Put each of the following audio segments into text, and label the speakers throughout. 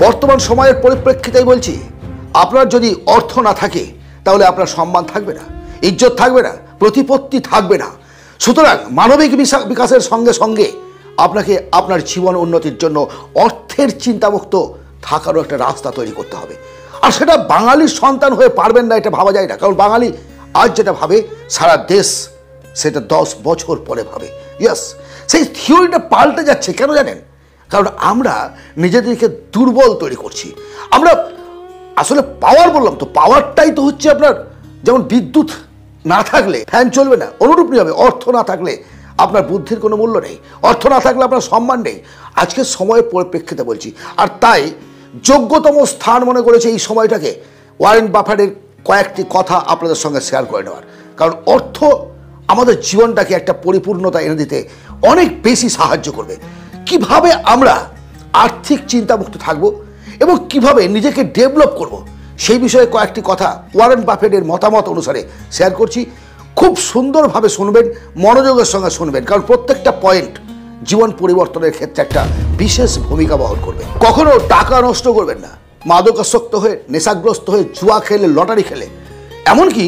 Speaker 1: বর্তমান সময়ের পরিপ্রেক্ষিতেই বলছি, আপনার যদি অর্থ না থাকে তাহলে আপনার সম্মান থাকবে না, ইজ্জত থাকবে না, প্রতিপত্তি থাকবে না। সুতরাং মানবিক বিকাশের সঙ্গে সঙ্গে আপনাকে আপনার জীবন উন্নতির জন্য অর্থের চিন্তামুক্ত থাকারও একটা রাস্তা তৈরি করতে হবে। আর সেটা বাঙালির সন্তান হয়ে পারবেন না এটা ভাবা যায় না, কারণ বাঙালি আজ যেটা ভাবে সারা দেশ সেটা 10 বছর পরে ভাবে। ইয়েস, সেই থিওরিটা পাল্টে যাচ্ছে। কেন জানেন? কারণ আমরা নিজেদেরকে দুর্বল তৈরি করছি। আমরা আসলে পাওয়ার বললাম তো, পাওয়ারটাই তো হচ্ছে আপনার, যেমন বিদ্যুৎ না থাকলে ফ্যান চলবে না, অনুরূপ হবে অর্থ না থাকলে আপনার বুদ্ধির কোনো মূল্য নেই, অর্থ না থাকলে আপনার সম্মান নেই। আজকের সময়ের পরিপ্রেক্ষিতে বলছি। আর তাই যোগ্যতম স্থান মনে করেছে এই সময়টাকে ওয়ারেন বাফেটের কয়েকটি কথা আপনাদের সঙ্গে শেয়ার করে নেওয়ার। কারণ অর্থ আমাদের জীবনটাকে একটা পরিপূর্ণতা এনে দিতে অনেক বেশি সাহায্য করবে। কিভাবে আমরা আর্থিক চিন্তামুক্ত থাকব এবং কিভাবে নিজেকে ডেভেলপ করব, সেই বিষয়ে কয়েকটি কথা ওয়ারেন বাফেটের মতামত অনুসারে শেয়ার করছি। খুব সুন্দরভাবে শুনবেন, মনোযোগের সঙ্গে শুনবেন, কারণ প্রত্যেকটা পয়েন্ট জীবন পরিবর্তনের ক্ষেত্রে একটা বিশেষ ভূমিকা বহন করবে। কখনো টাকা নষ্ট করবেন না মাদকাসক্ত হয়ে, নেশাগ্রস্ত হয়ে, জুয়া খেলে, লটারি খেলে, এমনকি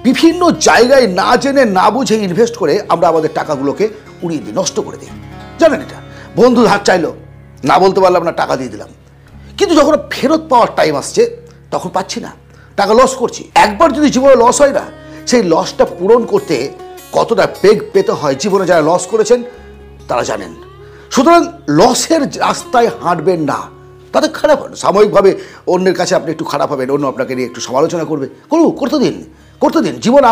Speaker 1: বিভিন্ন জায়গায় না জেনে না বুঝে ইনভেস্ট করে আমরা আমাদের টাকাগুলোকে উড়িয়ে দিই, নষ্ট করে দিই। জানেন এটা? বন্ধু ধার চাইলো, না বলতে পারলাম না, টাকা দিয়ে দিলাম, কিন্তু যখন ফেরত পাওয়ার টাইম আসছে তখন পাচ্ছি না, টাকা লস করছি। একবার যদি জীবনে লস হয় না, সেই লসটা পূরণ করতে কতটা বেগ পেতে হয় জীবনে যারা লস করেছেন তারা জানেন। সুতরাং লসের রাস্তায় হাঁটবেন না, তাতে খারাপ হন। সাময়িকভাবে অন্যের কাছে আপনি একটু খারাপ হবেন, অন্য আপনাকে নিয়ে একটু সমালোচনা করবে, করতে দিন। জীবন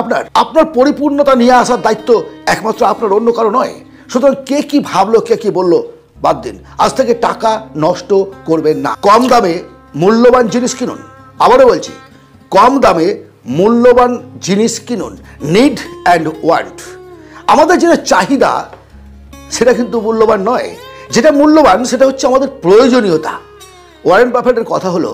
Speaker 1: আপনার পরিপূর্ণতা নিয়ে আসার দায়িত্ব একমাত্র আপনার, অন্য কারো নয়। সুতরাং কে কি ভাবলো, কে কি বললো বাদ দিন। আজ থেকে টাকা নষ্ট করবেন না। কম দামে মূল্যবান জিনিস কিনুন। আবারও বলছি, কম দামে মূল্যবান জিনিস কিনুন। নিড অ্যান্ড ওয়ান্ট, আমাদের যেটা চাহিদা সেটা কিন্তু মূল্যবান নয়। যেটা মূল্যবান সেটা হচ্ছে আমাদের প্রয়োজনীয়তা। ওয়ারেন বাফেটের কথা হলো,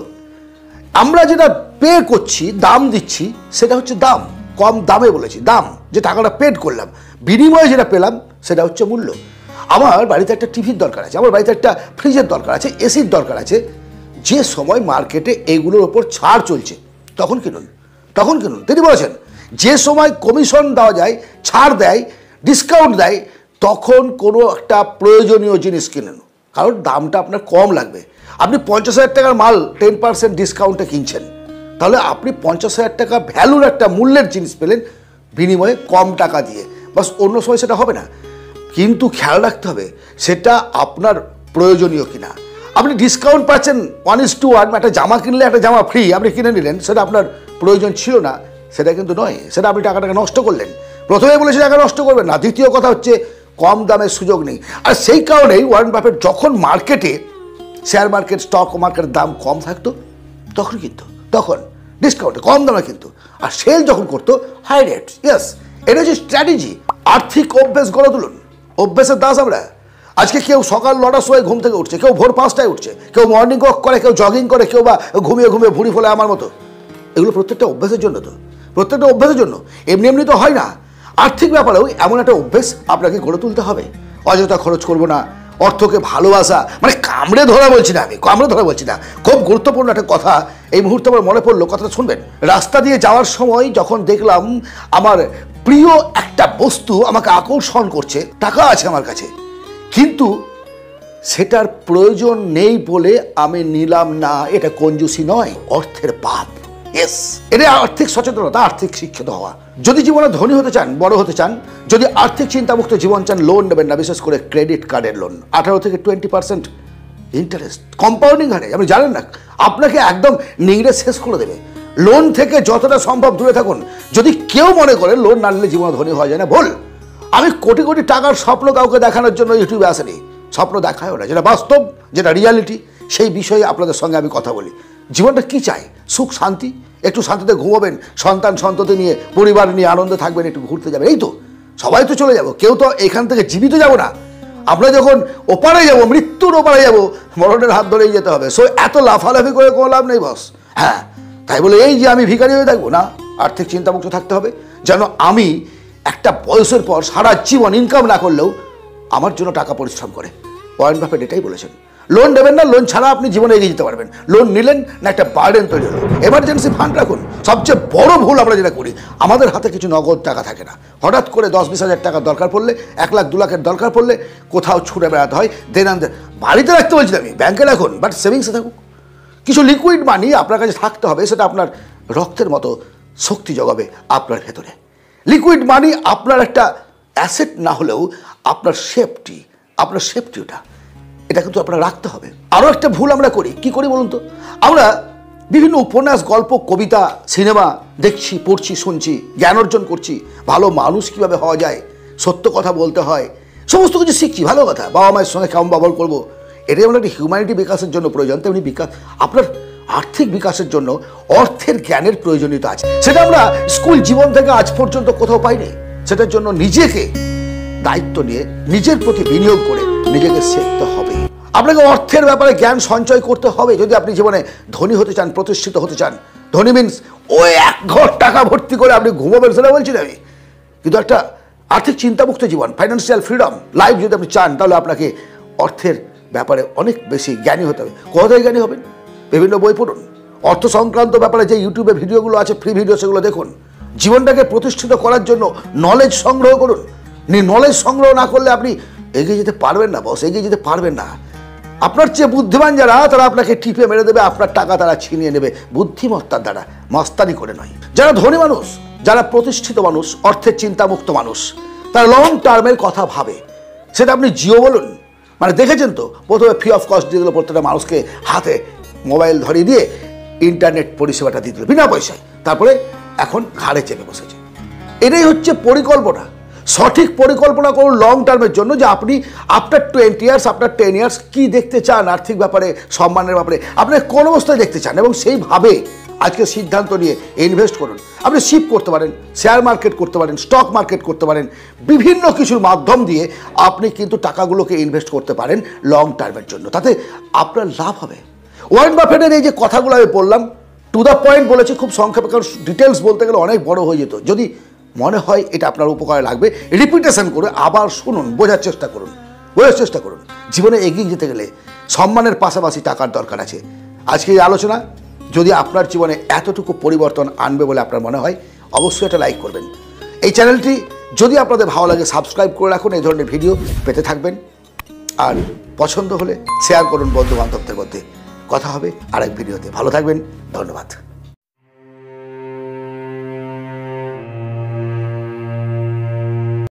Speaker 1: আমরা যেটা পে করছি, দাম দিচ্ছি, সেটা হচ্ছে দাম। কম দামে বলেছি, দাম, যে টাকাটা পেড করলাম, বিনিময়ে যেটা পেলাম সেটা হচ্ছে মূল্য। আমার বাড়িতে একটা টিভির দরকার আছে, আমার বাড়িতে একটা ফ্রিজের দরকার আছে, এসির দরকার আছে। যে সময় মার্কেটে এগুলোর ওপর ছাড় চলছে তখন কিনুন। তিনি বলেছেন যে সময় কমিশন দেওয়া যায়, ছাড় দেয়, ডিসকাউন্ট দেয়, তখন কোনো একটা প্রয়োজনীয় জিনিস কিনুন, কারণ দামটা আপনার কম লাগবে। আপনি 50,000 টাকার মাল 10% ডিসকাউন্টে কিনছেন, তাহলে আপনি 50,000 টাকা ভ্যালুর একটা মূল্যের জিনিস পেলেন বিনিময়ে কম টাকা দিয়ে। বাস, অন্য সময় সেটা হবে না। কিন্তু খেয়াল রাখতে হবে সেটা আপনার প্রয়োজনীয় কিনা। আপনি ডিসকাউন্ট পাচ্ছেন 1:1, একটা জামা কিনলে একটা জামা ফ্রি, আপনি কিনে নিলেন, সেটা আপনার প্রয়োজন ছিল না, সেটা কিন্তু নয়, সেটা আপনি টাকাটাকে নষ্ট করলেন। প্রথমে বলেছে টাকা নষ্ট করবেন না, দ্বিতীয় কথা হচ্ছে কম দামের সুযোগ নেই। আর সেই কারণেই ওয়ারেন বাফেট যখন মার্কেটে, শেয়ার মার্কেট, স্টক মার্কেটের দাম কম থাকতো তখন কিন্তু, তখন ডিসকাউন্টে কম দামে কিন্তু, আর সেল যখন করতো হাই রেট। ইয়েস, এটা হচ্ছে স্ট্র্যাটেজি। আর্থিক অভ্যেস গড়ে তুলুন। অভ্যেসের দাস আমরা। আজকে কেউ সকাল 9টার সময় ঘুম থেকে উঠছে, কেউ ভোর 5টায় উঠছে, কেউ মর্নিং ওয়াক করে, কেউ জগিং করে, কেউ বা ঘুমিয়ে ভুঁড়ি ফোলে আমার মতো। এগুলো প্রত্যেকটা অভ্যেসের জন্য, এমনি তো হয় না। আর্থিক ব্যাপারেও এমন একটা অভ্যেস আপনাকে গড়ে তুলতে হবে। অযথা খরচ করবো না, অর্থকে ভালোবাসা, মানে কামড়ে ধরা বলছি না, খুব গুরুত্বপূর্ণ একটা কথা এই মুহূর্তে আমার মনে পড়লো, কথাটা শুনবেন। রাস্তা দিয়ে যাওয়ার সময় যখন দেখলাম আমার প্রিয় একটা বস্তু আমাকে আকর্ষণ করছে, টাকা আছে আমার কাছে, কিন্তু সেটার প্রয়োজন নেই বলে আমি নিলাম না, এটা কঞ্জুসি নয়, অর্থের পাপ। ইয়েস, এটা আর্থিক সচেতনতা, আর্থিক শিক্ষিত হওয়া। যদি জীবনে ধনী হতে চান, বড় হতে চান, যদি আর্থিক চিন্তামুক্ত জীবন চান, লোন নেবেন না, বিশেষ করে ক্রেডিট কার্ডের লোন। 18 থেকে 20% ইন্টারেস্ট, কম্পাউন্ডিং হারে। আপনি জানেন না, আপনাকে একদম নিংড়ে শেষ করে দেবে। লোন থেকে যতটা সম্ভব দূরে থাকুন। যদি কেউ মনে করে লোন না নিলে জীবনে ধনী হওয়া যায় না, ভুল। আমি কোটি কোটি টাকার স্বপ্ন কাউকে দেখানোর জন্য ইউটিউবে আসেনি, স্বপ্ন দেখায়ও না। যেটা বাস্তব, যেটা রিয়ালিটি, সেই বিষয়ে আপনাদের সঙ্গে আমি কথা বলি। জীবনটা কি চাই? সুখ, শান্তি, একটু শান্তিতে ঘুমোবেন, সন্তান সন্ততি নিয়ে, পরিবার নিয়ে আনন্দে থাকবেন, একটু ঘুরতে যাবেন, এই তো। সবাই তো চলে যাব, কেউ তো এখান থেকে জীবিত যাব না। আমরা যখন ওপারে যাব, মৃত্যুর ওপারে যাব, মরণের হাত ধরেই যেতে হবে। সো এত লাফালাফি করে কোনো লাভ নেই বস। হ্যাঁ, তাই বলে এই যে আমি ভিখারি হয়ে থাকবো না, আর্থিক চিন্তামুক্ত থাকতে হবে। যেন আমি একটা বয়সের পর সারা জীবন ইনকাম না করলেও আমার জন্য টাকা পরিশ্রম করে। ওয়ারেন বাফেট এটাই বলেছেন। লোন দেবেন না, লোন ছাড়া আপনি জীবনে এগিয়ে যেতে পারবেন। লোন নিলেন না একটা বার্ডেন তৈরি হলো। এমার্জেন্সি ফান্ড রাখুন। সবচেয়ে বড় ভুল আমরা যেটা করি, আমাদের হাতে কিছু নগদ টাকা থাকে না। হঠাৎ করে 10-20 হাজার টাকার দরকার পড়লে, 1 লাখ 2 লাখের দরকার পড়লে কোথাও ছুটে বেড়াতে হয়। দেন বাড়িতে রাখতে বলছি আমি, ব্যাংকে রাখুন, বাট সেভিংসে থাকুক। কিছু লিকুইড মানি আপনার কাছে থাকতে হবে, সেটা আপনার রক্তের মতো শক্তি জগাবে আপনার ভেতরে। লিকুইড মানি আপনার একটা অ্যাসেট না হলেও আপনার সেফটি ওটা, এটা কিন্তু আপনার রাখতে হবে। আরও একটা ভুল আমরা করি, কি করি বলুন তো? আমরা বিভিন্ন উপন্যাস, গল্প, কবিতা, সিনেমা দেখছি, পড়ছি, শুনছি, জ্ঞান অর্জন করছি, ভালো মানুষ কীভাবে হওয়া যায়, সত্য কথা বলতে হয়, সমস্ত কিছু শিখছি। ভালো কথা, বাবা মায়ের সঙ্গে কেমন ব্যবহার করবো, এটাই আমরা একটা হিউম্যানিটি বিকাশের জন্য প্রয়োজন। তেমনি আপনার আর্থিক বিকাশের জন্য অর্থের জ্ঞানের প্রয়োজনীয়তা আছে। সেটা আমরা স্কুল জীবন থেকে আজ পর্যন্ত কোথাও পাইনি। সেটার জন্য নিজেকে দায়িত্ব নিয়ে নিজের প্রতি বিনিয়োগ করে নিজেকে শিখতে হবে। আপনাকে অর্থের ব্যাপারে জ্ঞান সঞ্চয় করতে হবে যদি আপনি জীবনে ধনী হতে চান, প্রতিষ্ঠিত হতে চান। ধনী মিন্স ওই 1 ঘর টাকা ভর্তি করে আপনি ঘুমাবেন সেটা বলছি না আমি, কিন্তু একটা আর্থিক চিন্তামুক্ত জীবন, ফাইন্যান্সিয়াল ফ্রিডম লাইফ যদি আপনি চান, তাহলে আপনাকে অর্থের ব্যাপারে অনেক বেশি জ্ঞানী হতে হবে। কোথায় জ্ঞানী হবেন? বিভিন্ন বই পড়ুন, অর্থ সংক্রান্ত ব্যাপারে যে ইউটিউবে ভিডিওগুলো আছে, ফ্রি ভিডিও, সেগুলো দেখুন। জীবনটাকে প্রতিষ্ঠিত করার জন্য নলেজ সংগ্রহ করুন। নলেজ সংগ্রহ না করলে আপনি এগিয়ে যেতে পারবেন না বস, এগিয়ে যেতে পারবেন না। আপনার চেয়ে বুদ্ধিমান যারা, তারা আপনাকে টিপে মেরে দেবে, আপনার টাকা তারা ছিনিয়ে নেবে বুদ্ধিমত্তার দ্বারা, মাস্তানি করে নয়। যারা ধনী মানুষ, যারা প্রতিষ্ঠিত মানুষ, অর্থের চিন্তামুক্ত মানুষ, তারা লং টার্মের কথা ভাবে। সেটা আপনি জিও বলুন, মানে দেখেছেন তো, প্রথমে ফ্রি অফ কস্ট দিয়ে দিল প্রত্যেকটা মানুষকে, হাতে মোবাইল ধরিয়ে দিয়ে ইন্টারনেট পরিষেবাটা দিয়ে দিল বিনা পয়সায়। তারপরে এখন ঘাড়ে চেপে বসেছে। এটাই হচ্ছে পরিকল্পনা। সঠিক পরিকল্পনা করুন লং টার্মের জন্য, যে আপনি আফটার 20 ইয়ার্স, আফটার 10 ইয়ার্স কী দেখতে চান, আর্থিক ব্যাপারে, সম্মানের ব্যাপারে আপনি কোন অবস্থায় দেখতে চান, এবং সেইভাবে আজকে সিদ্ধান্ত নিয়ে ইনভেস্ট করুন। আপনি শিপ করতে পারেন, শেয়ার মার্কেট করতে পারেন, স্টক মার্কেট করতে পারেন, বিভিন্ন কিছুর মাধ্যম দিয়ে আপনি কিন্তু টাকাগুলোকে ইনভেস্ট করতে পারেন লং টার্মের জন্য। তাতে আপনার লাভ হবে। ওয়ারেন বাফেটের এই যে কথাগুলো আমি বললাম, টু দ্য পয়েন্ট বলেছি, খুব সংক্ষেপে, কারণ ডিটেলস বলতে গেলে অনেক বড় হয়ে যেত। যদি মনে হয় এটা আপনার উপকারে লাগবে, রিপিটেশন করে আবার শুনুন, বোঝার চেষ্টা করুন। জীবনে এগিয়ে যেতে গেলে সম্মানের পাশাপাশি টাকার দরকার আছে। আজকে এই আলোচনা যদি আপনার জীবনে এতটুকু পরিবর্তন আনবে বলে আপনার মনে হয়, অবশ্যই এটা লাইক করবেন। এই চ্যানেলটি যদি আপনাদের ভালো লাগে, সাবস্ক্রাইব করে রাখুন, এই ধরনের ভিডিও পেতে থাকবেন। আর পছন্দ হলে শেয়ার করুন বন্ধু বান্ধবদের মধ্যে। কথা হবে আরেক ভিডিওতে। ভালো থাকবেন, ধন্যবাদ।